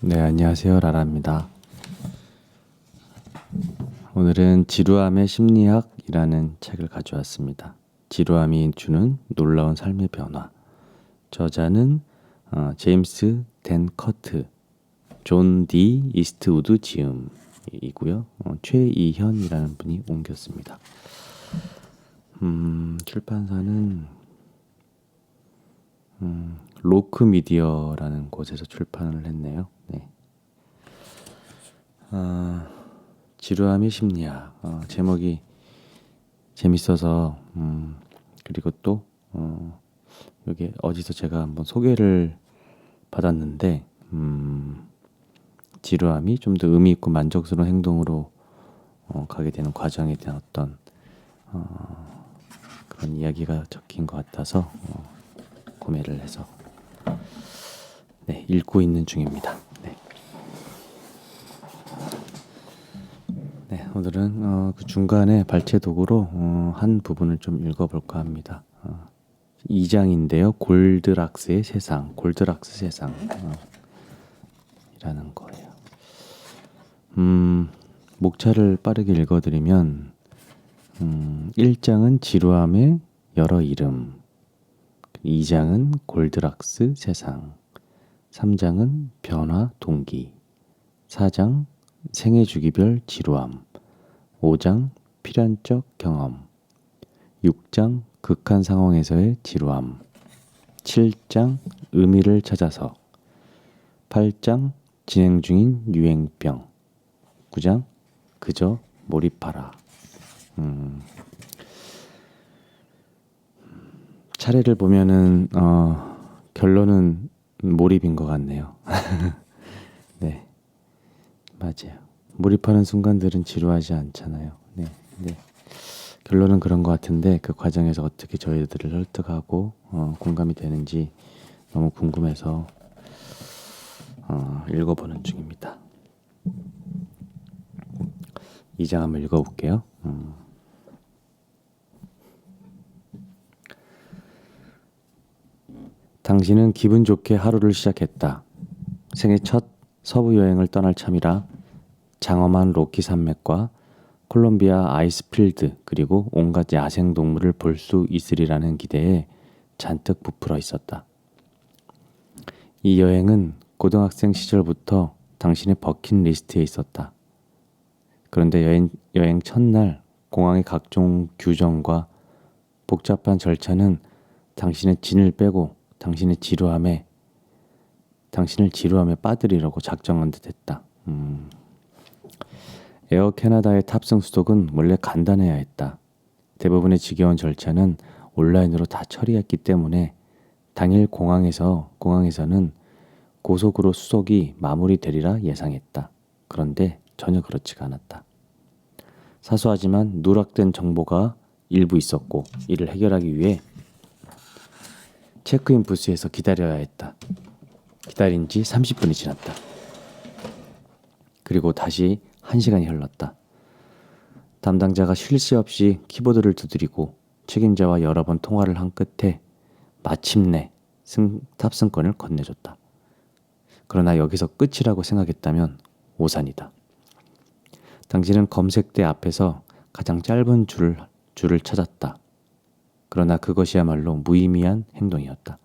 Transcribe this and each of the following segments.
네, 안녕하세요. 라라입니다. 오늘은 지루함의 심리학이라는 책을 가져왔습니다. 지루함이 주는 놀라운 삶의 변화. 저자는 제임스 댄 커트, 존 디 이스트우드 지음이고요. 최이현이라는 분이 옮겼습니다. 출판사는 로크 미디어라는 곳에서 출판을 했네요. 네. 지루함의 심리학. 제목이 재밌어서 그리고 또 여기 어디서 제가 한번 소개를 받았는데 지루함이 좀 더 의미 있고 만족스러운 행동으로 가게 되는 과정에 대한 어떤 그런 이야기가 적힌 것 같아서 구매를 해서 네, 읽고 있는 중입니다. 네. 네, 오늘은 그 중간에 발췌독으로 한 부분을 좀 읽어볼까 합니다. 2장인데요. 골드락스의 세상, 골드락스 세상 이라는 거예요. 목차를 빠르게 읽어드리면 1장은 지루함의 여러 이름, 2장은 골드락스 세상, 3장은 변화 동기, 4장 생애 주기별 지루함, 5장 필연적 경험, 6장 극한 상황에서의 지루함, 7장 의미를 찾아서, 8장 진행 중인 유행병, 9장 그저 몰입하라. 차례를 보면은 결론은 몰입인 것 같네요. 네, 맞아요. 몰입하는 순간들은 지루하지 않잖아요. 네, 네. 결론은 그런 것 같은데 그 과정에서 어떻게 저희들을 설득하고 공감이 되는지 너무 궁금해서 읽어보는 중입니다. 2장 한번 읽어볼게요. 당신은 기분 좋게 하루를 시작했다. 생애 첫 서부 여행을 떠날 참이라 장엄한 로키 산맥과 콜롬비아 아이스필드 그리고 온갖 야생동물을 볼 수 있으리라는 기대에 잔뜩 부풀어 있었다. 이 여행은 고등학생 시절부터 당신의 버킷리스트에 있었다. 그런데 여행 첫날 공항의 각종 규정과 복잡한 절차는 당신의 진을 빼고 당신을 지루함에 빠뜨리려고 작정한 듯 했다. 에어 캐나다의 탑승 수속은 원래 간단해야 했다. 대부분의 지겨운 절차는 온라인으로 다 처리했기 때문에 당일 공항에서는 고속으로 수속이 마무리되리라 예상했다. 그런데 전혀 그렇지가 않았다. 사소하지만 누락된 정보가 일부 있었고 이를 해결하기 위해 체크인 부스에서 기다려야 했다. 기다린 지 30분이 지났다. 그리고 다시 1시간이 흘렀다. 담당자가 쉴 새 없이 키보드를 두드리고 책임자와 여러 번 통화를 한 끝에 마침내 탑승권을 건네줬다. 그러나 여기서 끝이라고 생각했다면 오산이다. 당신은 검색대 앞에서 가장 짧은 줄을 찾았다. 그러나 그것이야말로 무의미한 행동이었다.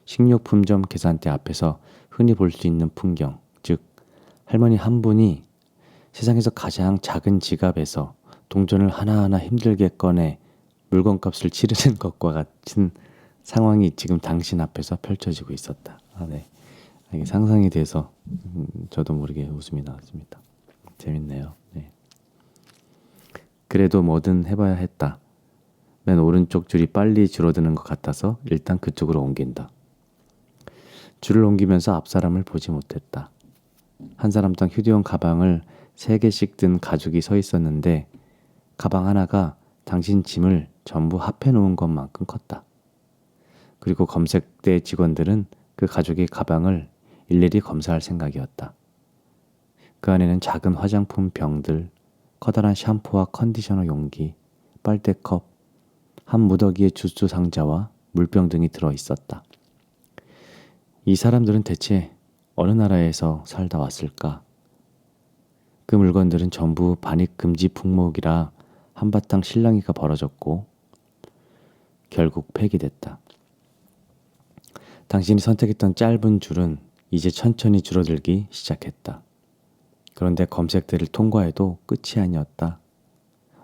식료품점 계산대 앞에서 흔히 볼 수 있는 풍경, 즉 할머니 한 분이 세상에서 가장 작은 지갑에서 동전을 하나하나 힘들게 꺼내 물건값을 치르는 것과 같은 상황이 지금 당신 앞에서 펼쳐지고 있었다. 네. 이게 상상이 돼서 저도 모르게 웃음이 나왔습니다. 재밌네요. 네. 그래도 뭐든 해봐야 했다. 맨 오른쪽 줄이 빨리 줄어드는 것 같아서 일단 그쪽으로 옮긴다. 줄을 옮기면서 앞 사람을 보지 못했다. 한 사람당 휴대용 가방을 3개씩 든 가죽이 서 있었는데 가방 하나가 당신 짐을 전부 합해 놓은 것만큼 컸다. 그리고 검색대 직원들은 그 가죽의 가방을 일일이 검사할 생각이었다. 그 안에는 작은 화장품 병들, 커다란 샴푸와 컨디셔너 용기, 빨대컵, 한 무더기의 주스 상자와 물병 등이 들어 있었다. 이 사람들은 대체 어느 나라에서 살다 왔을까? 그 물건들은 전부 반입 금지 품목이라 한바탕 실랑이가 벌어졌고 결국 폐기됐다. 당신이 선택했던 짧은 줄은 이제 천천히 줄어들기 시작했다. 그런데 검색대를 통과해도 끝이 아니었다.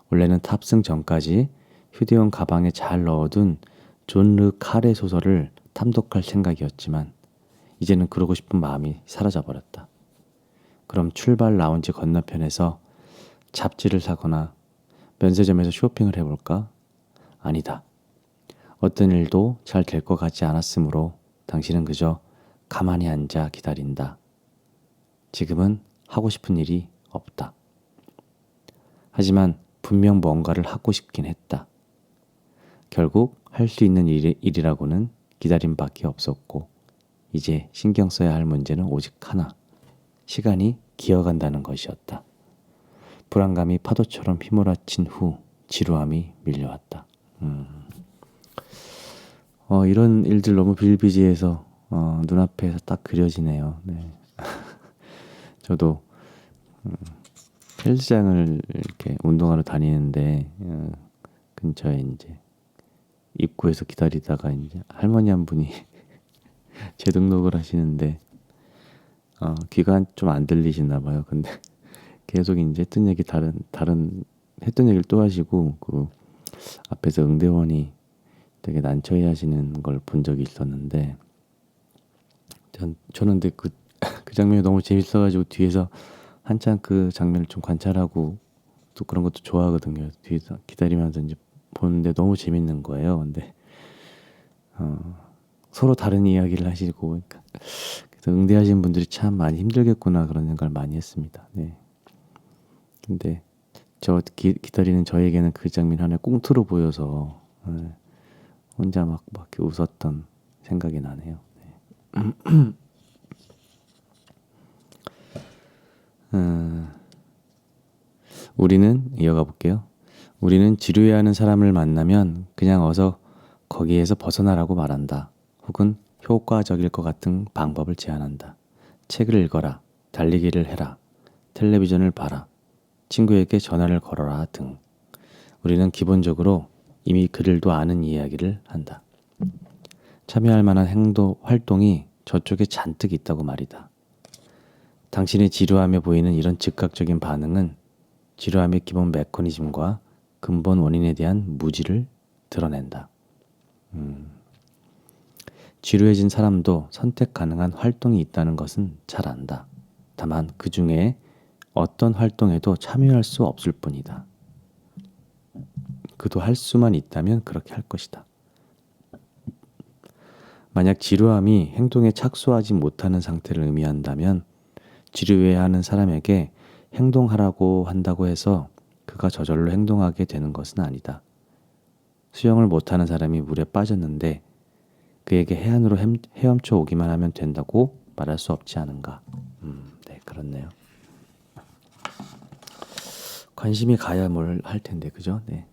원래는 탑승 전까지 휴대용 가방에 잘 넣어둔 존 르 칼의 소설을 탐독할 생각이었지만 이제는 그러고 싶은 마음이 사라져버렸다. 그럼 출발 라운지 건너편에서 잡지를 사거나 면세점에서 쇼핑을 해볼까? 아니다. 어떤 일도 잘 될 것 같지 않았으므로 당신은 그저 가만히 앉아 기다린다. 지금은 하고 싶은 일이 없다. 하지만 분명 뭔가를 하고 싶긴 했다. 결국 할 수 있는 일이라고는 기다림밖에 없었고 이제 신경 써야 할 문제는 오직 하나. 시간이 기어간다는 것이었다. 불안감이 파도처럼 휘몰아친 후 지루함이 밀려왔다. 이런 일들 너무 비일비재해서 눈앞에서 딱 그려지네요. 네. 저도 헬스장을 이렇게 운동하러 다니는데 근처에 이제 입구에서 기다리다가 이제 할머니 한 분이 재등록을 하시는데 귀가 좀 안 들리시나 봐요. 근데 계속 이제 했던 얘기 다른 했던 얘기를 또 하시고 그 앞에서 응대원이 되게 난처해 하시는 걸 본 적이 있었는데 저는 근데 그 장면이 너무 재밌어가지고 뒤에서 한참 그 장면을 좀 관찰하고 또 그런 것도 좋아하거든요. 뒤에서 기다리면서 이제 보는데 너무 재밌는 거예요. 근데 서로 다른 이야기를 하시고 그러니까 그래서 응대하시는 분들이 참 많이 힘들겠구나 그런 생각을 많이 했습니다. 네. 근데 기다리는 저에게는 그 장면 하나 꽁트로 보여서 혼자 막 웃었던 생각이 나네요. 네. 우리는 이어가 볼게요. 우리는 지루해하는 사람을 만나면 그냥 어서 거기에서 벗어나라고 말한다. 혹은 효과적일 것 같은 방법을 제안한다. 책을 읽어라. 달리기를 해라. 텔레비전을 봐라. 친구에게 전화를 걸어라 등. 우리는 기본적으로 이미 그들도 아는 이야기를 한다. 참여할 만한 활동이 저쪽에 잔뜩 있다고 말이다. 당신이 지루하며 보이는 이런 즉각적인 반응은 지루함의 기본 메커니즘과 근본 원인에 대한 무지를 드러낸다. 지루해진 사람도 선택 가능한 활동이 있다는 것은 잘 안다. 다만 그 중에 어떤 활동에도 참여할 수 없을 뿐이다. 그도 할 수만 있다면 그렇게 할 것이다. 만약 지루함이 행동에 착수하지 못하는 상태를 의미한다면 지루해하는 사람에게 행동하라고 한다고 해서 그가 저절로 행동하게 되는 것은 아니다. 수영을 못하는 사람이 물에 빠졌는데 그에게 해안으로 헤엄쳐 오기만 하면 된다고 말할 수 없지 않은가. 네, 그렇네요. 관심이 가야 뭘 할 텐데, 그죠? 네.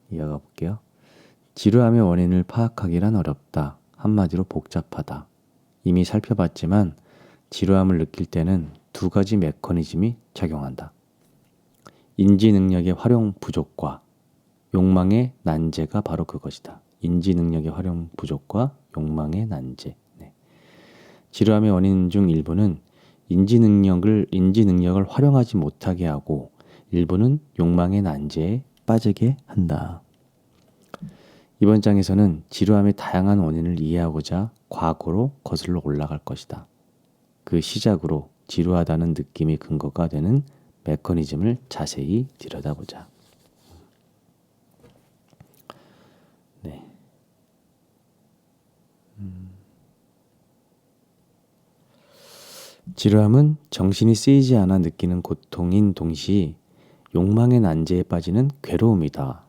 이어가 볼게요. 지루함의 원인을 파악하기란 어렵다. 한마디로 복잡하다. 이미 살펴봤지만 지루함을 느낄 때는 두 가지 메커니즘이 작용한다. 인지 능력의 활용 부족과 욕망의 난제가 바로 그것이다. 인지 능력의 활용 부족과 욕망의 난제. 네. 지루함의 원인 중 일부는 인지 능력을 활용하지 못하게 하고 일부는 욕망의 난제에 빠지게 한다. 이번 장에서는 지루함의 다양한 원인을 이해하고자 과거로 거슬러 올라갈 것이다. 그 시작으로 지루하다는 느낌이 근거가 되는 메커니즘을 자세히 들여다보자. 네. 지루함은 정신이 쓰이지 않아 느끼는 고통인 동시에 욕망의 난제에 빠지는 괴로움이다.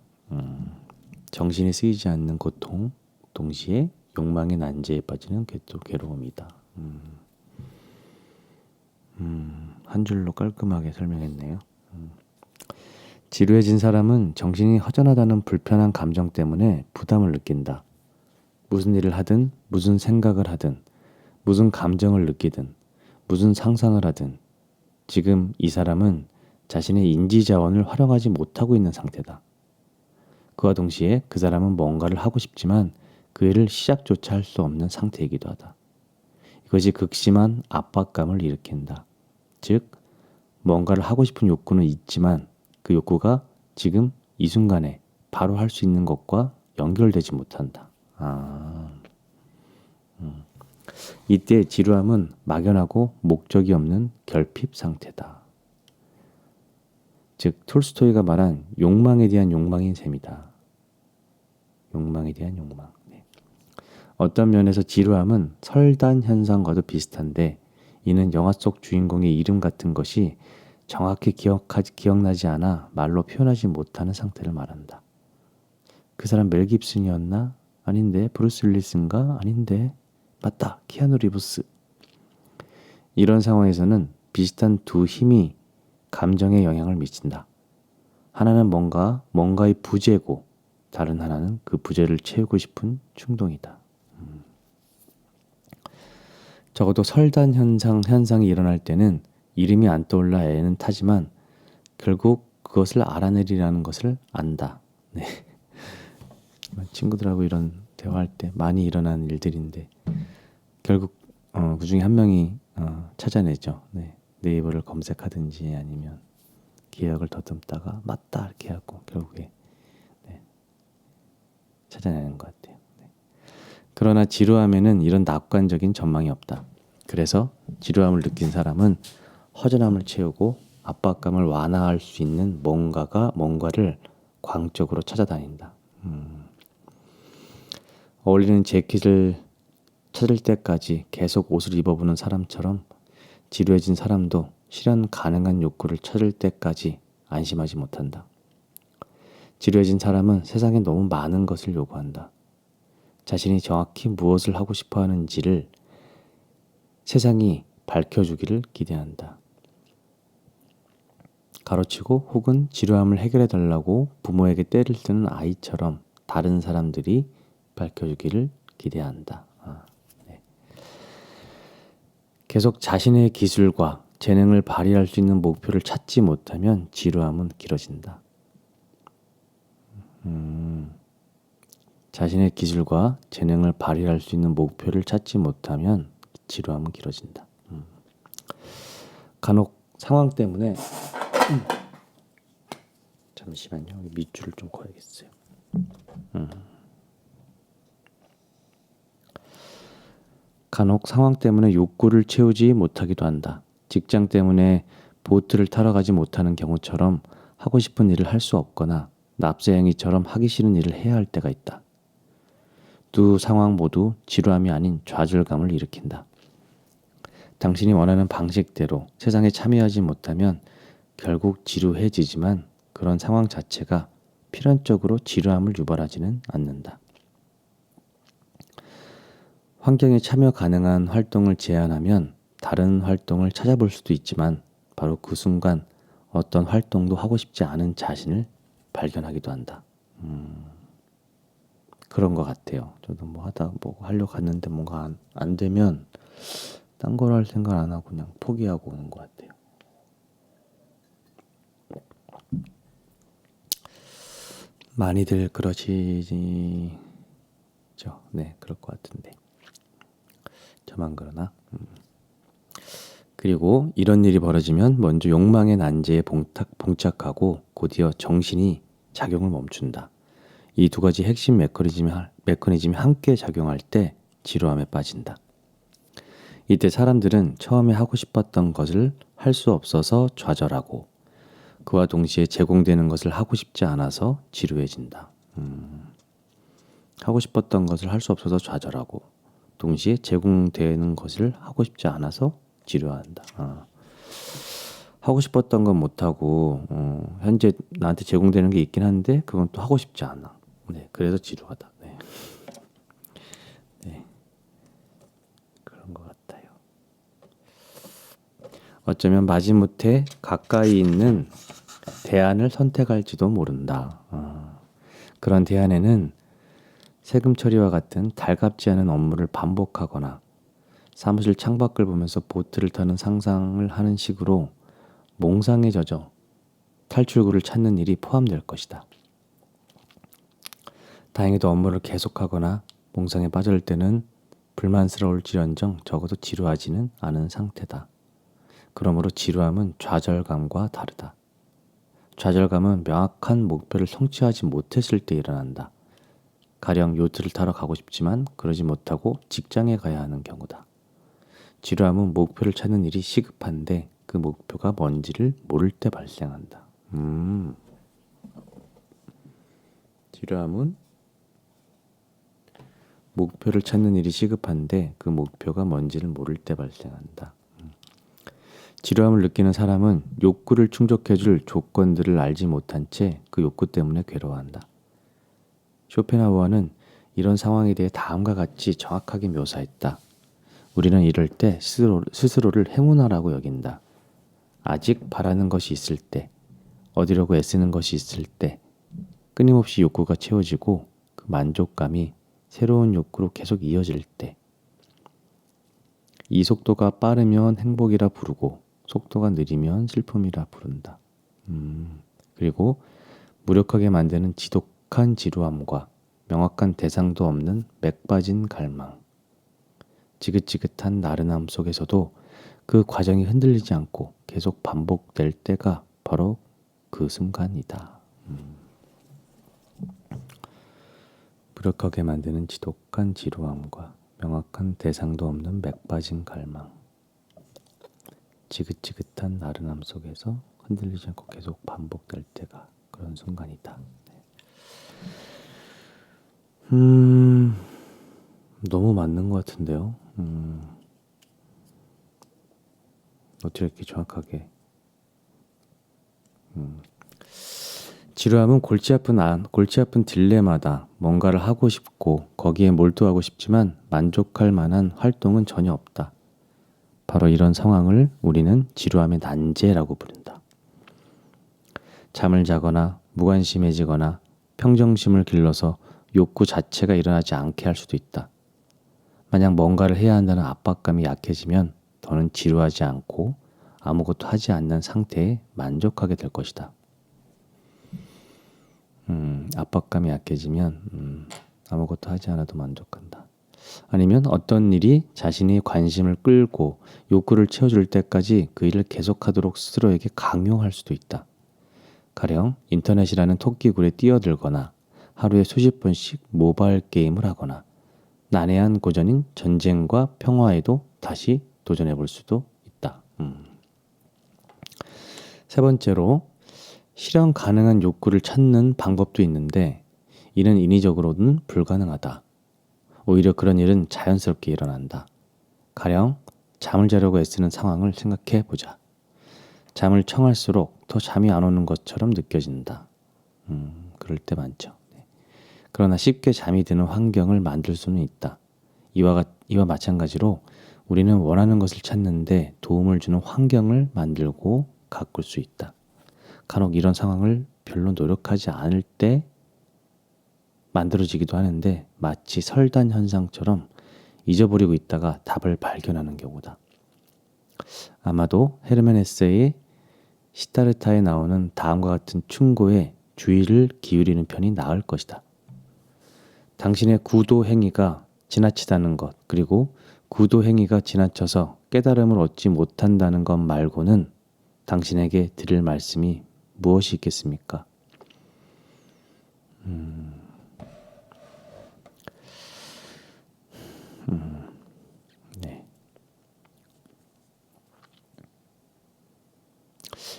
정신이 쓰이지 않는 고통 동시에 욕망의 난제에 빠지는 괴로움이다. 한 줄로 깔끔하게 설명했네요. 지루해진 사람은 정신이 허전하다는 불편한 감정 때문에 부담을 느낀다. 무슨 일을 하든, 무슨 생각을 하든, 무슨 감정을 느끼든, 무슨 상상을 하든, 지금 이 사람은 자신의 인지 자원을 활용하지 못하고 있는 상태다. 그와 동시에 그 사람은 뭔가를 하고 싶지만 그 일을 시작조차 할 수 없는 상태이기도 하다. 이것이 극심한 압박감을 일으킨다. 즉, 뭔가를 하고 싶은 욕구는 있지만 그 욕구가 지금 이 순간에 바로 할 수 있는 것과 연결되지 못한다. 이때 지루함은 막연하고 목적이 없는 결핍 상태다. 즉, 톨스토이가 말한 욕망에 대한 욕망인 셈이다. 욕망에 대한 욕망. 네. 어떤 면에서 지루함은 설단 현상과도 비슷한데 이는 영화 속 주인공의 이름 같은 것이 정확히 기억나지 않아 말로 표현하지 못하는 상태를 말한다. 그 사람 멜 깁슨이었나? 아닌데. 브루스 윌리스인가? 아닌데. 맞다. 키아누 리브스. 이런 상황에서는 비슷한 두 힘이 감정에 영향을 미친다. 하나는 뭔가의 부재고 다른 하나는 그 부재를 채우고 싶은 충동이다. 적어도 설단 현상이 일어날 때는 이름이 안 떠올라 애는 타지만 결국 그것을 알아내리라는 것을 안다. 네. 친구들하고 이런 대화할 때 많이 일어나는 일들인데 결국 그 중에 한 명이 찾아내죠. 네. 네이버를 검색하든지 아니면 기억을 더듬다가 맞다 이렇게 하고 결국에 네. 찾아내는 것 같아요. 네. 그러나 지루함에는 이런 낙관적인 전망이 없다. 그래서 지루함을 느낀 사람은 허전함을 채우고 압박감을 완화할 수 있는 뭔가를 광적으로 찾아다닌다. 어울리는 재킷을 찾을 때까지 계속 옷을 입어보는 사람처럼 지루해진 사람도 실현 가능한 욕구를 찾을 때까지 안심하지 못한다. 지루해진 사람은 세상에 너무 많은 것을 요구한다. 자신이 정확히 무엇을 하고 싶어 하는지를 세상이 밝혀주기를 기대한다. 가로치고 혹은 지루함을 해결해달라고 부모에게 떼를 쓰는 아이처럼 다른 사람들이 밝혀주기를 기대한다. 네. 계속 자신의 기술과 재능을 발휘할 수 있는 목표를 찾지 못하면 지루함은 길어진다. 자신의 기술과 재능을 발휘할 수 있는 목표를 찾지 못하면 지루함은 길어진다. 간혹 상황 때문에 잠시만요. 밑줄을 좀 그어야겠어요. 간혹 상황 때문에 욕구를 채우지 못하기도 한다. 직장 때문에 보트를 타러 가지 못하는 경우처럼 하고 싶은 일을 할 수 없거나 납세행위처럼 하기 싫은 일을 해야 할 때가 있다. 두 상황 모두 지루함이 아닌 좌절감을 일으킨다. 당신이 원하는 방식대로 세상에 참여하지 못하면 결국 지루해지지만 그런 상황 자체가 필연적으로 지루함을 유발하지는 않는다. 환경에 참여 가능한 활동을 제한하면 다른 활동을 찾아볼 수도 있지만 바로 그 순간 어떤 활동도 하고 싶지 않은 자신을 발견하기도 한다. 그런 것 같아요. 저도 뭐 하려고 갔는데 뭔가 안 되면 딴 걸 할 생각 안 하고 그냥 포기하고 오는 것 같아요. 많이들 그러시죠? 네, 그럴 것 같은데. 저만 그러나? 그리고 이런 일이 벌어지면 먼저 욕망의 난제에 봉착하고 곧이어 정신이 작용을 멈춘다. 이 두 가지 핵심 메커니즘이 함께 작용할 때 지루함에 빠진다. 이때 사람들은 처음에 하고 싶었던 것을 할 수 없어서 좌절하고 그와 동시에 제공되는 것을 하고 싶지 않아서 지루해진다. 하고 싶었던 것을 할 수 없어서 좌절하고 동시에 제공되는 것을 하고 싶지 않아서 지루한다. 하고 싶었던 건 못하고 현재 나한테 제공되는 게 있긴 한데 그건 또 하고 싶지 않아. 네, 그래서 지루하다. 네. 네. 그런 것 같아요. 어쩌면 마지못해 가까이 있는 대안을 선택할지도 모른다. 그런 대안에는 세금 처리와 같은 달갑지 않은 업무를 반복하거나 사무실 창밖을 보면서 보트를 타는 상상을 하는 식으로 몽상에 젖어 탈출구를 찾는 일이 포함될 것이다. 다행히도 업무를 계속하거나 몽상에 빠질 때는 불만스러울지언정 적어도 지루하지는 않은 상태다. 그러므로 지루함은 좌절감과 다르다. 좌절감은 명확한 목표를 성취하지 못했을 때 일어난다. 가령 요트를 타러 가고 싶지만 그러지 못하고 직장에 가야 하는 경우다. 지루함은 목표를 찾는 일이 시급한데 그 목표가 뭔지를 모를 때 발생한다. 지루함은 목표를 찾는 일이 시급한데 그 목표가 뭔지를 모를 때 발생한다. 지루함을 느끼는 사람은 욕구를 충족해줄 조건들을 알지 못한 채 그 욕구 때문에 괴로워한다. 쇼펜하우어는 이런 상황에 대해 다음과 같이 정확하게 묘사했다. 우리는 이럴 때 스스로를 행운아라고 여긴다. 아직 바라는 것이 있을 때, 얻으려고 애쓰는 것이 있을 때, 끊임없이 욕구가 채워지고 그 만족감이 새로운 욕구로 계속 이어질 때, 이 속도가 빠르면 행복이라 부르고 속도가 느리면 슬픔이라 부른다. 그리고 무력하게 만드는 지독한 지루함과 명확한 대상도 없는 맥 빠진 갈망, 지긋지긋한 나른함 속에서도 그 과정이 흔들리지 않고 계속 반복될 때가 바로 그 순간이다. 무력하게 만드는 지독한 지루함과 명확한 대상도 없는 맥 빠진 갈망, 지긋지긋한 나른함 속에서 흔들리지 않고 계속 반복될 때가 그런 순간이다. 너무 맞는 것 같은데요. 어떻게 이렇게 정확하게. 지루함은 골치 아픈 딜레마다. 뭔가를 하고 싶고 거기에 몰두하고 싶지만 만족할 만한 활동은 전혀 없다. 바로 이런 상황을 우리는 지루함의 난제라고 부른다. 잠을 자거나 무관심해지거나 평정심을 길러서 욕구 자체가 일어나지 않게 할 수도 있다. 만약 뭔가를 해야 한다는 압박감이 약해지면 더는 지루하지 않고 아무것도 하지 않는 상태에 만족하게 될 것이다. 압박감이 약해지면 아무것도 하지 않아도 만족한다. 아니면 어떤 일이 자신의 관심을 끌고 욕구를 채워줄 때까지 그 일을 계속하도록 스스로에게 강요할 수도 있다. 가령 인터넷이라는 토끼굴에 뛰어들거나 하루에 수십 번씩 모바일 게임을 하거나 난해한 고전인 전쟁과 평화에도 다시 도전해 볼 수도 있다. 세 번째로 실현 가능한 욕구를 찾는 방법도 있는데 이는 인위적으로는 불가능하다. 오히려 그런 일은 자연스럽게 일어난다. 가령 잠을 자려고 애쓰는 상황을 생각해 보자. 잠을 청할수록 더 잠이 안 오는 것처럼 느껴진다. 그럴 때 많죠. 그러나 쉽게 잠이 드는 환경을 만들 수는 있다. 이와 마찬가지로 우리는 원하는 것을 찾는데 도움을 주는 환경을 만들고 가꿀 수 있다. 간혹 이런 상황을 별로 노력하지 않을 때 만들어지기도 하는데 마치 설단 현상처럼 잊어버리고 있다가 답을 발견하는 경우다. 아마도 헤르멘 헤세의 시타르타에 나오는 다음과 같은 충고에 주의를 기울이는 편이 나을 것이다. 당신의 구도 행위가 지나치다는 것, 그리고 구도 행위가 지나쳐서 깨달음을 얻지 못한다는 것 말고는 당신에게 드릴 말씀이 무엇이 있겠습니까? 네.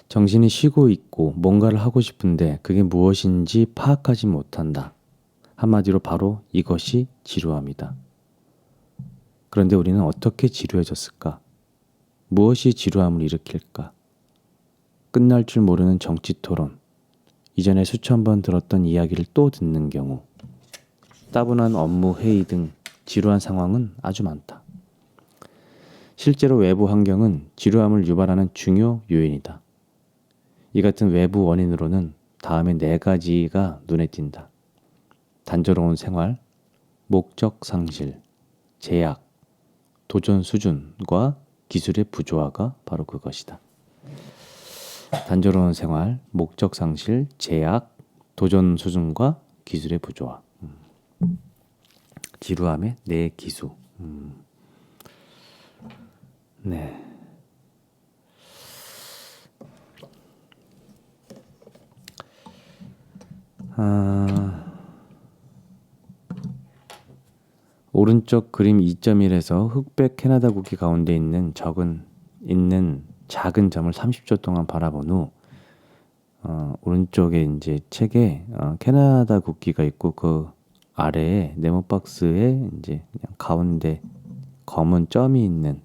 정신이 쉬고 있고 뭔가를 하고 싶은데 그게 무엇인지 파악하지 못한다. 한마디로 바로 이것이 지루함이다. 그런데 우리는 어떻게 지루해졌을까? 무엇이 지루함을 일으킬까? 끝날 줄 모르는 정치 토론, 이전에 수천 번 들었던 이야기를 또 듣는 경우, 따분한 업무 회의 등 지루한 상황은 아주 많다. 실제로 외부 환경은 지루함을 유발하는 중요 요인이다. 이 같은 외부 원인으로는 다음에 4가지가 눈에 띈다. 단조로운 생활, 목적 상실, 제약, 도전 수준과 기술의 부조화가 바로 그것이다. 단조로운 생활, 목적 상실, 제약, 도전 수준과 기술의 부조화. 지루함의 내 기수. 네. 오른쪽 그림 2.1에서 흑백 캐나다 국기 가운데 있는 작은 점을 30초 동안 바라본 후 오른쪽에 이제 책에 캐나다 국기가 있고 그 아래에 네모 박스에 이제 그냥 가운데 검은 점이 있는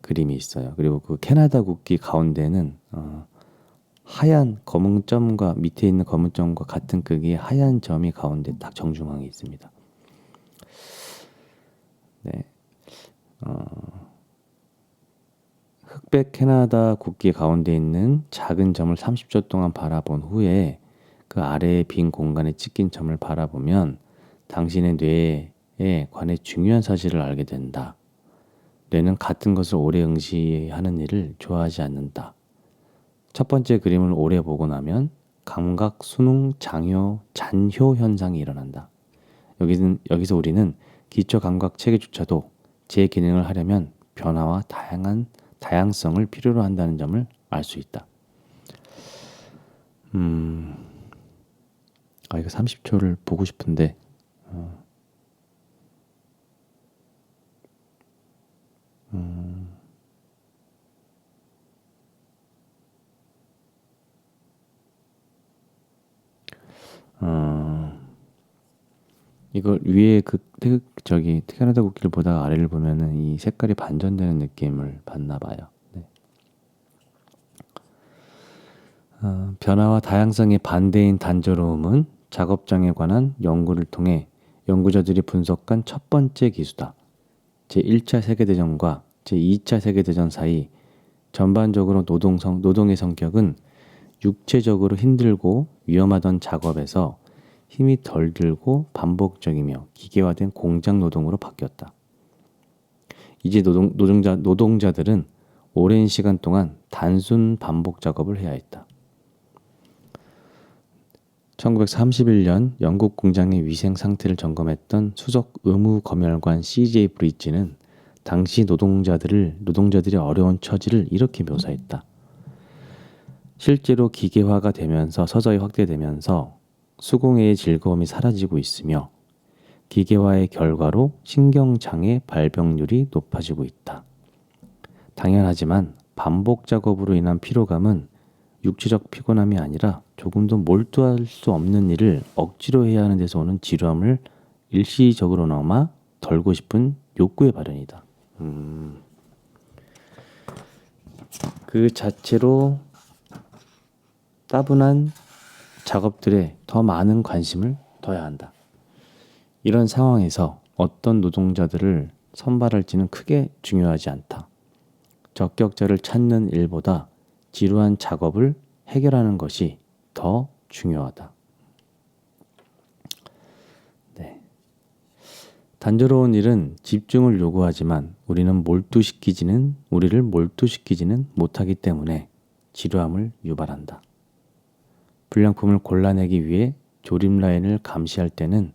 그림이 있어요. 그리고 그 캐나다 국기 가운데는 하얀 검은 점과 밑에 있는 검은 점과 같은 크기의 하얀 점이 가운데 딱 정중앙에 있습니다. 네. 흑백 캐나다 국기 가운데 있는 작은 점을 30초 동안 바라본 후에 그 아래의 빈 공간에 찍힌 점을 바라보면 당신의 뇌에 관해 중요한 사실을 알게 된다. 뇌는 같은 것을 오래 응시하는 일을 좋아하지 않는다. 첫 번째 그림을 오래 보고 나면 감각 순응 잔효 현상이 일어난다. 여기서 우리는 기초 감각 체계조차도 제 기능을 하려면 변화와 다양성을 필요로 한다는 점을 알 수 있다. 이거 30초를 보고 싶은데 이걸 위에 캐나다 국기를 보다가 아래를 보면은 이 색깔이 반전되는 느낌을 받나 봐요. 네. 변화와 다양성의 반대인 단조로움은 작업장에 관한 연구를 통해 연구자들이 분석한 첫 번째 기수다. 제1차 세계대전과 제2차 세계대전 사이 전반적으로 노동의 성격은 육체적으로 힘들고 위험하던 작업에서 힘이 덜 들고 반복적이며 기계화된 공장 노동으로 바뀌었다. 이제 노동자들은 오랜 시간 동안 단순 반복 작업을 해야 했다. 1931년 영국 공장의 위생 상태를 점검했던 수석 의무검열관 C.J. 브리지는 당시 노동자들의 어려운 처지를 이렇게 묘사했다. 실제로 기계화가 되면서 서서히 확대되면서 수공예의 즐거움이 사라지고 있으며 기계화의 결과로 신경장애 발병률이 높아지고 있다. 당연하지만 반복 작업으로 인한 피로감은 육체적 피곤함이 아니라 조금도 몰두할 수 없는 일을 억지로 해야 하는 데서 오는 지루함을 일시적으로나마 덜고 싶은 욕구의 발현이다. 그 자체로 따분한 작업들에 더 많은 관심을 둬야 한다. 이런 상황에서 어떤 노동자들을 선발할지는 크게 중요하지 않다. 적격자를 찾는 일보다 지루한 작업을 해결하는 것이 더 중요하다. 네. 단조로운 일은 집중을 요구하지만 우리를 몰두시키지는 못하기 때문에 지루함을 유발한다. 불량품을 골라내기 위해 조립 라인을 감시할 때는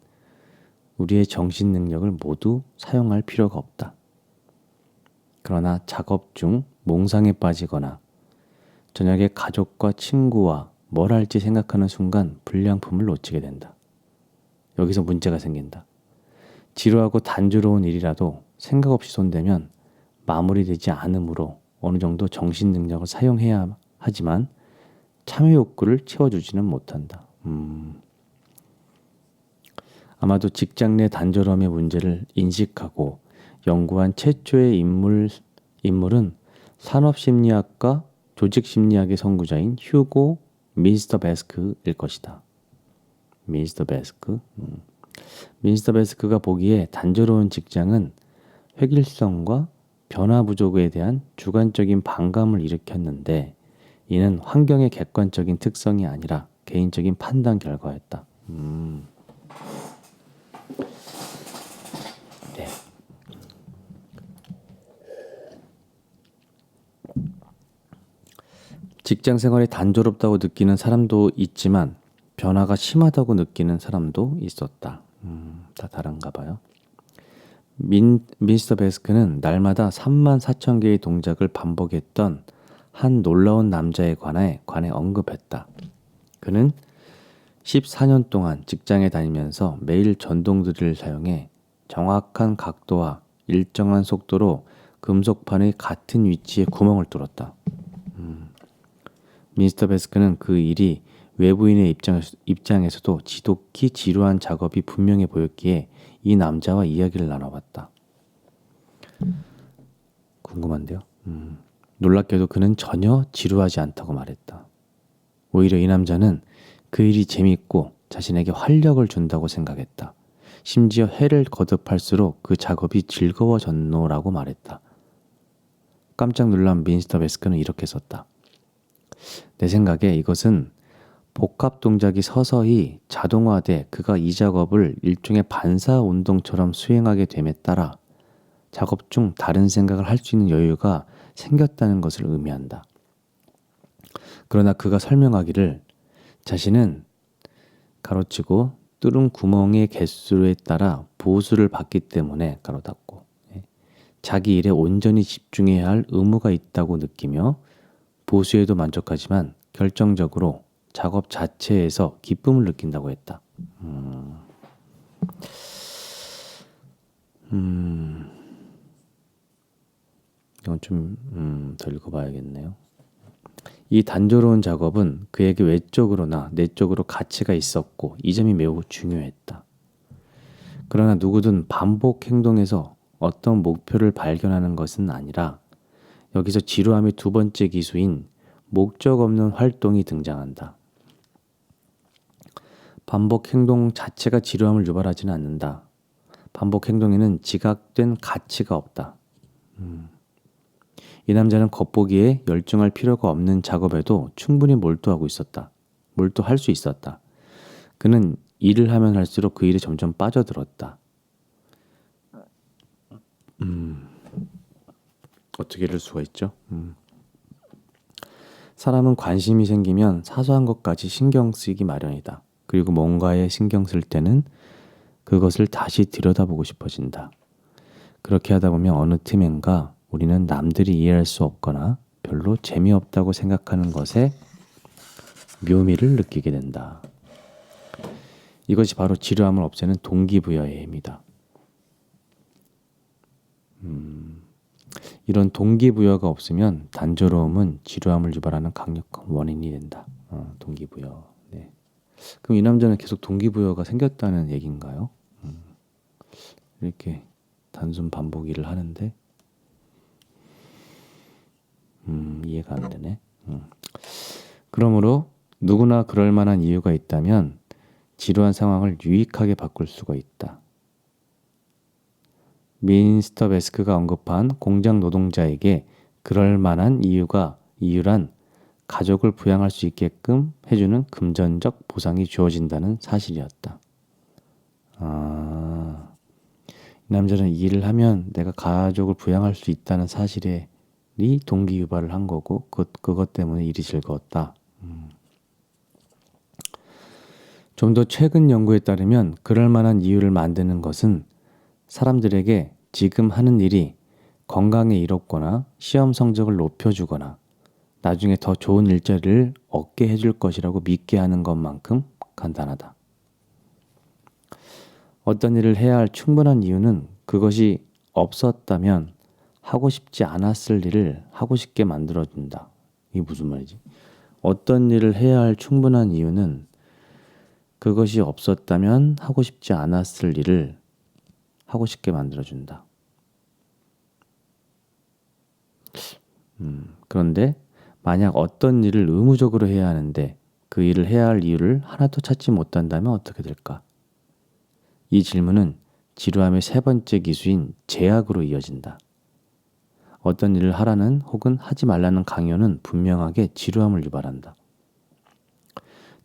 우리의 정신 능력을 모두 사용할 필요가 없다. 그러나 작업 중 몽상에 빠지거나 저녁에 가족과 친구와 뭘 할지 생각하는 순간 불량품을 놓치게 된다. 여기서 문제가 생긴다. 지루하고 단조로운 일이라도 생각 없이 손대면 마무리되지 않으므로 어느 정도 정신 능력을 사용해야 하지만 참여 욕구를 채워주지는 못한다. 아마도 직장 내 단조로움의 문제를 인식하고 연구한 최초의 인물은 산업심리학과 조직심리학의 선구자인 휴고 민스터 베스크일 것이다. 민스터 베스크가 보기에 단조로운 직장은 획일성과 변화 부족에 대한 주관적인 반감을 일으켰는데 이는 환경의 객관적인 특성이 아니라 개인적인 판단 결과였다. 직장 생활이 단조롭다고 느끼는 사람도 있지만 변화가 심하다고 느끼는 사람도 있었다. 다 다른가 봐요. 미스터 베스크는 날마다 3만 4천 개의 동작을 반복했던 한 놀라운 남자에 관해 언급했다. 그는 14년 동안 직장에 다니면서 매일 전동드릴을 사용해 정확한 각도와 일정한 속도로 금속판의 같은 위치에 구멍을 뚫었다. 미스터 베스크는 그 일이 외부인의 입장에서도 지독히 지루한 작업이 분명해 보였기에 이 남자와 이야기를 나눠봤다. 궁금한데요. 놀랍게도 그는 전혀 지루하지 않다고 말했다. 오히려 이 남자는 그 일이 재밌고 자신에게 활력을 준다고 생각했다. 심지어 해를 거듭할수록 그 작업이 즐거워졌노라고 말했다. 깜짝 놀란 미스터 베스크는 이렇게 썼다. 내 생각에 이것은 복합 동작이 서서히 자동화돼 그가 이 작업을 일종의 반사 운동처럼 수행하게 됨에 따라 작업 중 다른 생각을 할 수 있는 여유가 생겼다는 것을 의미한다. 그러나 그가 설명하기를 자신은 가로치고 뚫은 구멍의 개수에 따라 보수를 받기 때문에 가로 닫고 자기 일에 온전히 집중해야 할 의무가 있다고 느끼며 보수에도 만족하지만 결정적으로 작업 자체에서 기쁨을 느낀다고 했다. 이건 좀 더 읽어봐야겠네요. 이 단조로운 작업은 그에게 외적으로나 내적으로 가치가 있었고 이 점이 매우 중요했다. 그러나 누구든 반복 행동에서 어떤 목표를 발견하는 것은 아니라 여기서 지루함의 두 번째 기수인 목적 없는 활동이 등장한다. 반복 행동 자체가 지루함을 유발하지는 않는다. 반복 행동에는 지각된 가치가 없다. 이 남자는 겉보기에 열중할 필요가 없는 작업에도 충분히 몰두할 수 있었다. 그는 일을 하면 할수록 그 일에 점점 빠져들었다. 어떻게 이럴 수가 있죠? 사람은 관심이 생기면 사소한 것까지 신경 쓰이기 마련이다. 그리고 뭔가에 신경 쓸 때는 그것을 다시 들여다보고 싶어진다. 그렇게 하다 보면 어느 틈엔가 우리는 남들이 이해할 수 없거나 별로 재미없다고 생각하는 것에 묘미를 느끼게 된다. 이것이 바로 지루함을 없애는 동기부여의 힘이다. 이런 동기부여가 없으면 단조로움은 지루함을 유발하는 강력한 원인이 된다. 동기부여. 네. 그럼 이 남자는 계속 동기부여가 생겼다는 얘기인가요? 이렇게 단순 반복 일을 하는데 이해가 안 되네. 그러므로 누구나 그럴 만한 이유가 있다면 지루한 상황을 유익하게 바꿀 수가 있다. 미스터 베스크가 언급한 공장 노동자에게 그럴 만한 이유란 가족을 부양할 수 있게끔 해주는 금전적 보상이 주어진다는 사실이었다. 이 남자는 이 일을 하면 내가 가족을 부양할 수 있다는 사실이 동기 유발을 한 거고 그것 때문에 일이 즐거웠다. 좀 더 최근 연구에 따르면 그럴 만한 이유를 만드는 것은 사람들에게 지금 하는 일이 건강에 이롭거나 시험 성적을 높여주거나 나중에 더 좋은 일자리를 얻게 해줄 것이라고 믿게 하는 것만큼 간단하다. 어떤 일을 해야 할 충분한 이유는 그것이 없었다면 하고 싶지 않았을 일을 하고 싶게 만들어준다. 이게 무슨 말이지? 어떤 일을 해야 할 충분한 이유는 그것이 없었다면 하고 싶지 않았을 일을 하고 싶게 만들어준다. 그런데 만약 어떤 일을 의무적으로 해야 하는데 그 일을 해야 할 이유를 하나도 찾지 못한다면 어떻게 될까? 이 질문은 지루함의 세 번째 기수인 제약으로 이어진다. 어떤 일을 하라는 혹은 하지 말라는 강요는 분명하게 지루함을 유발한다.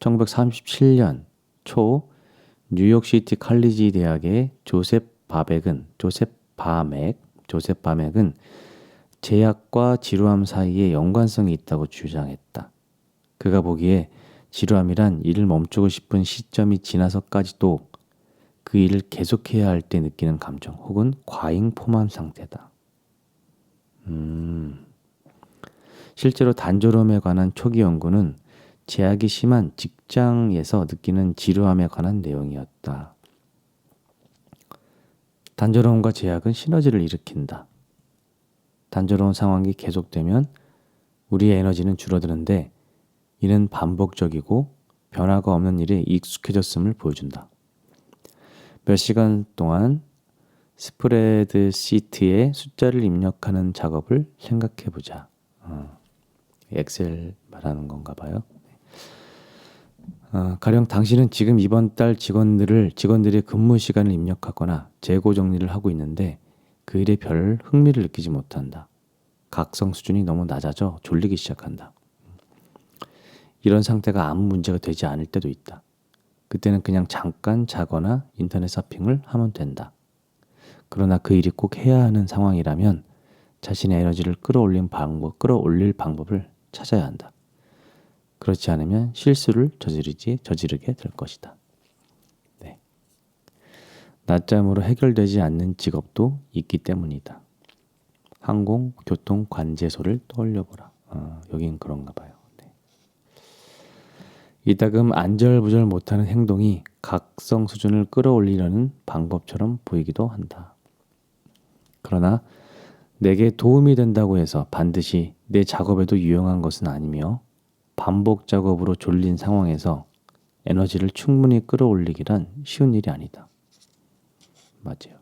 1937년 초 뉴욕시티 칼리지 대학의 조셉 바맥은 제약과 지루함 사이에 연관성이 있다고 주장했다. 그가 보기에 지루함이란 일을 멈추고 싶은 시점이 지나서까지도 그 일을 계속해야 할 때 느끼는 감정 혹은 과잉 포만 상태다. 실제로 단조로움에 관한 초기 연구는 제약이 심한 직장에서 느끼는 지루함에 관한 내용이었다. 단조로움과 제약은 시너지를 일으킨다. 단조로운 상황이 계속되면 우리의 에너지는 줄어드는데 이는 반복적이고 변화가 없는 일에 익숙해졌음을 보여준다. 몇 시간 동안 스프레드시트에 숫자를 입력하는 작업을 생각해보자. 엑셀 말하는 건가 봐요. 가령 당신은 지금 이번 달 직원들의 근무 시간을 입력하거나 재고 정리를 하고 있는데 그 일에 별 흥미를 느끼지 못한다. 각성 수준이 너무 낮아져 졸리기 시작한다. 이런 상태가 아무 문제가 되지 않을 때도 있다. 그때는 그냥 잠깐 자거나 인터넷 서핑을 하면 된다. 그러나 그 일이 꼭 해야 하는 상황이라면 자신의 에너지를 끌어올릴 방법을 찾아야 한다. 그렇지 않으면 실수를 저지르게 될 것이다. 네. 낮잠으로 해결되지 않는 직업도 있기 때문이다. 항공, 교통, 관제소를 떠올려보라. 여긴 그런가 봐요. 네. 이따금 안절부절 못하는 행동이 각성 수준을 끌어올리려는 방법처럼 보이기도 한다. 그러나 내게 도움이 된다고 해서 반드시 내 작업에도 유용한 것은 아니며 반복 작업으로 졸린 상황에서 에너지를 충분히 끌어올리기란 쉬운 일이 아니다. 맞아요.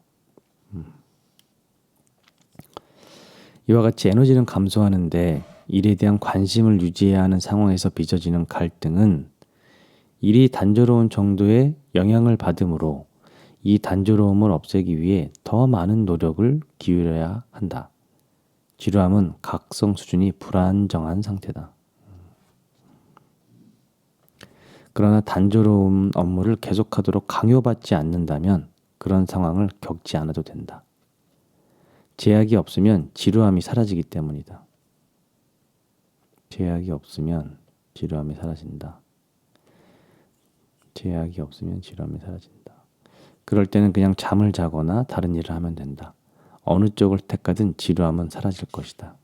이와 같이 에너지는 감소하는데 일에 대한 관심을 유지해야 하는 상황에서 빚어지는 갈등은 일이 단조로운 정도의 영향을 받으므로 이 단조로움을 없애기 위해 더 많은 노력을 기울여야 한다. 지루함은 각성 수준이 불안정한 상태다. 그러나 단조로운 업무를 계속하도록 강요받지 않는다면 그런 상황을 겪지 않아도 된다. 제약이 없으면 지루함이 사라지기 때문이다. 제약이 없으면 지루함이 사라진다. 제약이 없으면 지루함이 사라진다. 그럴 때는 그냥 잠을 자거나 다른 일을 하면 된다. 어느 쪽을 택하든 지루함은 사라질 것이다.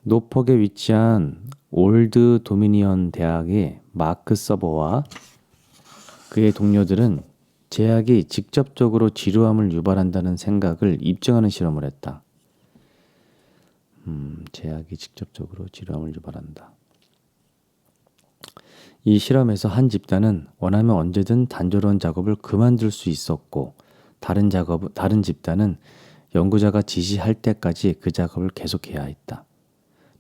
노폭에 위치한 올드 도미니언 대학의 마크 서버와 그의 동료들은 제약이 직접적으로 지루함을 유발한다는 생각을 입증하는 실험을 했다. 제약이 직접적으로 지루함을 유발한다. 이 실험에서 한 집단은 원하면 언제든 단조로운 작업을 그만둘 수 있었고 다른 집단은 연구자가 지시할 때까지 그 작업을 계속해야 했다.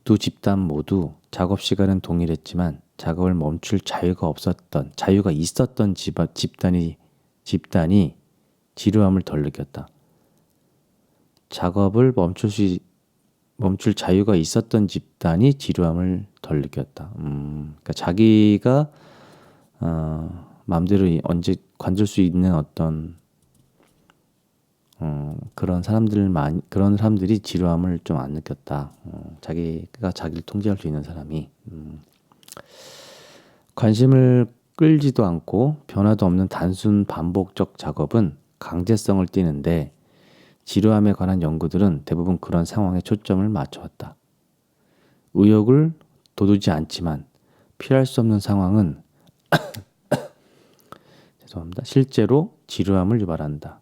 두 집단 모두 작업 시간은 동일했지만 작업을 멈출 자유가 있었던 집단이 지루함을 덜 느꼈다. 작업을 멈출 자유가 있었던 집단이 지루함을 덜 느꼈다. 그러니까 자기가 마음대로 언제 관둘 수 있는 어떤 그런 사람들이 지루함을 좀 안 느꼈다. 자기가 자기를 통제할 수 있는 사람이 관심을 끌지도 않고 변화도 없는 단순 반복적 작업은 강제성을 띠는데 지루함에 관한 연구들은 대부분 그런 상황에 초점을 맞춰왔다. 의욕을 돋우지 않지만 피할 수 없는 상황은 실제로 지루함을 유발한다.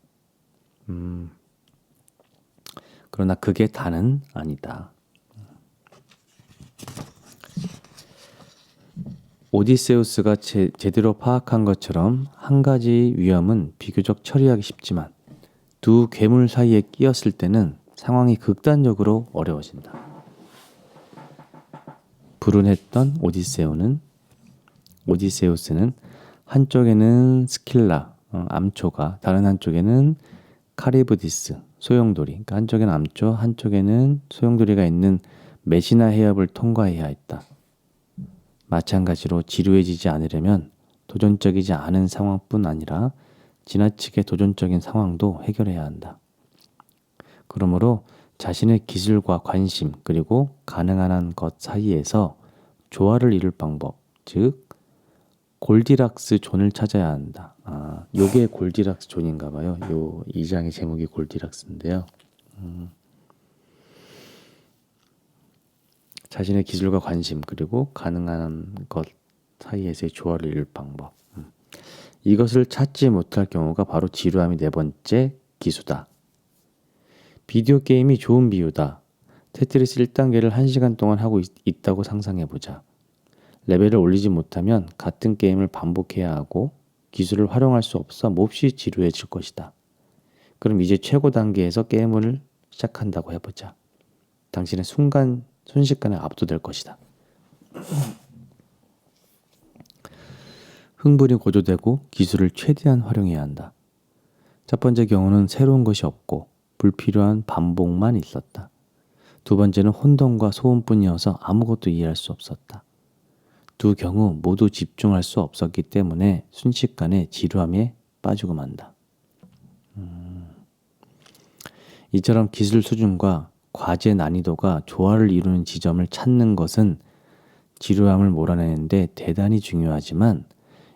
그러나 그게 다는 아니다. 오디세우스가 제대로 파악한 것처럼 한 가지 위험은 비교적 처리하기 쉽지만 두 괴물 사이에 끼었을 때는 상황이 극단적으로 어려워진다. 불운했던 오디세우스는 한쪽에는 스킬라, 암초가, 다른 한쪽에는 카리브디스, 소용돌이, 그러니까 한쪽에는 암초, 한쪽에는 소용돌이가 있는 메시나 해협을 통과해야 했다. 마찬가지로 지루해지지 않으려면 도전적이지 않은 상황뿐 아니라 지나치게 도전적인 상황도 해결해야 한다. 그러므로 자신의 기술과 관심 그리고 가능한 것 사이에서 조화를 이룰 방법, 즉 골디락스 존을 찾아야 한다. 요게 골디락스 존인가 봐요. 요 2장의 제목이 골디락스인데요. 자신의 기술과 관심 그리고 가능한 것 사이에서의 조화를 이룰 방법. 이것을 찾지 못할 경우가 바로 지루함이 네 번째 기수다. 비디오 게임이 좋은 비유다. 테트리스 1단계를 1시간 동안 하고 있다고 상상해보자. 레벨을 올리지 못하면 같은 게임을 반복해야 하고 기술을 활용할 수 없어 몹시 지루해질 것이다. 그럼 이제 최고 단계에서 게임을 시작한다고 해보자. 당신의 순식간에 압도될 것이다. 흥분이 고조되고 기술을 최대한 활용해야 한다. 첫 번째 경우는 새로운 것이 없고 불필요한 반복만 있었다. 두 번째는 혼돈과 소음뿐이어서 아무것도 이해할 수 없었다. 두 경우 모두 집중할 수 없었기 때문에 순식간에 지루함에 빠지고 만다. 이처럼 기술 수준과 과제 난이도가 조화를 이루는 지점을 찾는 것은 지루함을 몰아내는데 대단히 중요하지만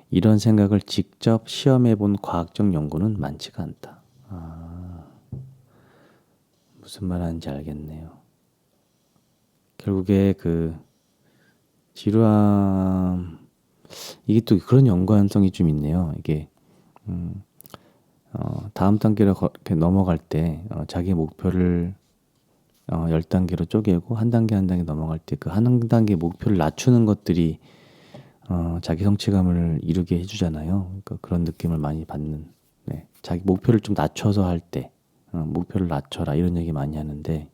이런 생각을 직접 시험해 본 과학적 연구는 많지가 않다. 무슨 말 하는지 알겠네요. 결국에 그 지루함 이게 또 그런 연관성이 좀 있네요. 이게 다음 단계로 이렇게 넘어갈 때 자기 목표를 10단계로 쪼개고 한 단계 한 단계 넘어갈 때 그 한 단계 목표를 낮추는 것들이 자기 성취감을 이루게 해주잖아요. 그러니까 그런 느낌을 많이 받는. 네. 자기 목표를 좀 낮춰서 할 때 목표를 낮춰라 이런 얘기 많이 하는데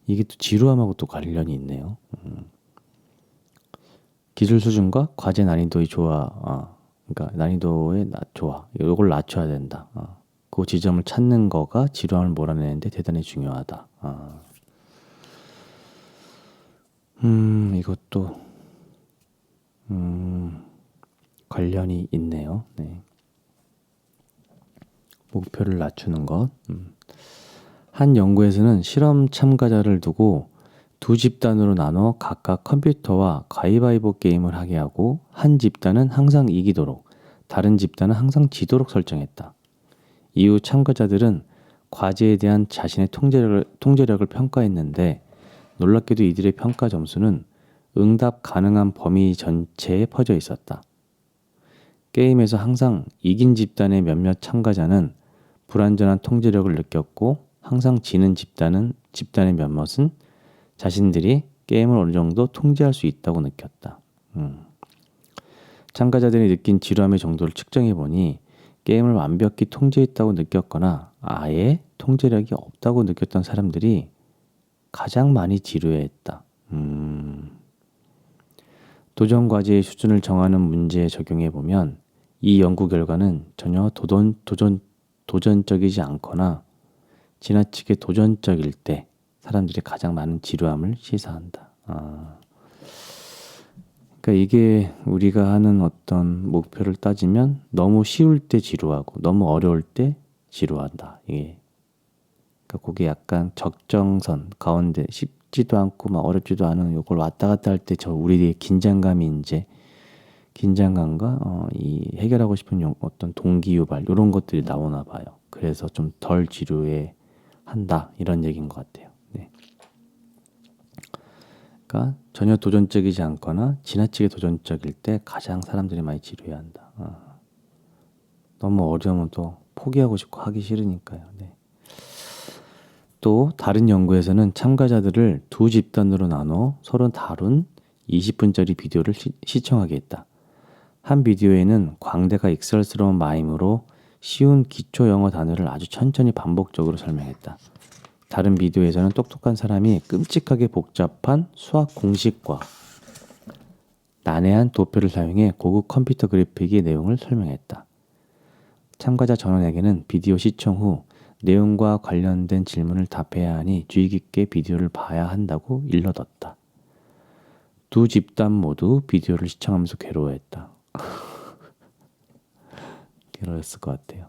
이게 또 지루함하고 또 관련이 있네요. 기술 수준과 과제 난이도의 조화, 그러니까 난이도의 조화, 이걸 낮춰야 된다. 그 지점을 찾는 거가 지루함을 몰아내는데 대단히 중요하다. 이것도 관련이 있네요. 네. 목표를 낮추는 것. 한 연구에서는 실험 참가자를 두고 두 집단으로 나눠 각각 컴퓨터와 가위바위보 게임을 하게 하고 한 집단은 항상 이기도록 다른 집단은 항상 지도록 설정했다. 이후 참가자들은 과제에 대한 자신의 통제력을 평가했는데 놀랍게도 이들의 평가 점수는 응답 가능한 범위 전체에 퍼져 있었다. 게임에서 항상 이긴 집단의 몇몇 참가자는 불완전한 통제력을 느꼈고 항상 지는 집단의 몇몇은 자신들이 게임을 어느 정도 통제할 수 있다고 느꼈다. 참가자들이 느낀 지루함의 정도를 측정해 보니 게임을 완벽히 통제했다고 느꼈거나 아예 통제력이 없다고 느꼈던 사람들이 가장 많이 지루해했다. 도전 과제의 수준을 정하는 문제에 적용해 보면 이 연구 결과는 전혀 도전적이지 않거나 지나치게 도전적일 때 사람들이 가장 많은 지루함을 시사한다. 그러니까 이게 우리가 하는 어떤 목표를 따지면 너무 쉬울 때 지루하고 너무 어려울 때 지루한다. 이게 그러니까 그게 약간 적정선 가운데 쉽지도 않고 막 어렵지도 않은 요걸 왔다 갔다 할 때 저 우리의 긴장감이 이제 긴장감과 이 해결하고 싶은 어떤 동기유발 이런 것들이 나오나 봐요. 그래서 좀 덜 지루해 한다 이런 얘기인 것 같아요. 네. 그러니까 전혀 도전적이지 않거나 지나치게 도전적일 때 가장 사람들이 많이 지루해한다. 너무 어려우면 또 포기하고 싶고 하기 싫으니까요. 네. 또 다른 연구에서는 참가자들을 두 집단으로 나눠 서로 다룬 20분짜리 비디오를 시청하게 했다. 한 비디오에는 광대가 익살스러운 마임으로 쉬운 기초 영어 단어를 아주 천천히 반복적으로 설명했다. 다른 비디오에서는 똑똑한 사람이 끔찍하게 복잡한 수학 공식과 난해한 도표를 사용해 고급 컴퓨터 그래픽의 내용을 설명했다. 참가자 전원에게는 비디오 시청 후 내용과 관련된 질문을 답해야 하니 주의 깊게 비디오를 봐야 한다고 일러뒀다. 두 집단 모두 비디오를 시청하면서 괴로워했다. 괴로웠을 것 같아요.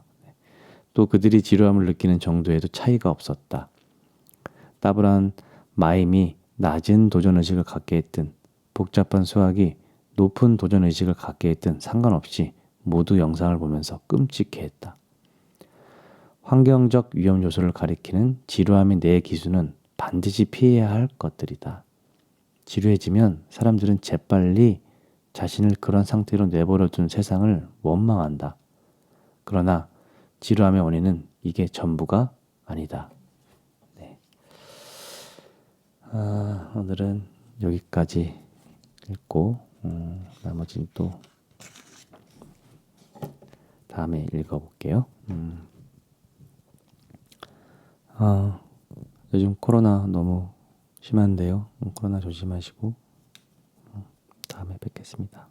또 그들이 지루함을 느끼는 정도에도 차이가 없었다. 따분한 마임이 낮은 도전의식을 갖게 했든 복잡한 수학이 높은 도전 의식을 갖게 했든 상관없이 모두 영상을 보면서 끔찍해했다. 환경적 위험 요소를 가리키는 지루함의 네 기수는 반드시 피해야 할 것들이다. 지루해지면 사람들은 재빨리 자신을 그런 상태로 내버려둔 세상을 원망한다. 그러나 지루함의 원인은 이게 전부가 아니다. 네. 오늘은 여기까지 읽고 나머지는 또 다음에 읽어볼게요. 요즘 코로나 너무 심한데요. 코로나 조심하시고 다음에 뵙겠습니다.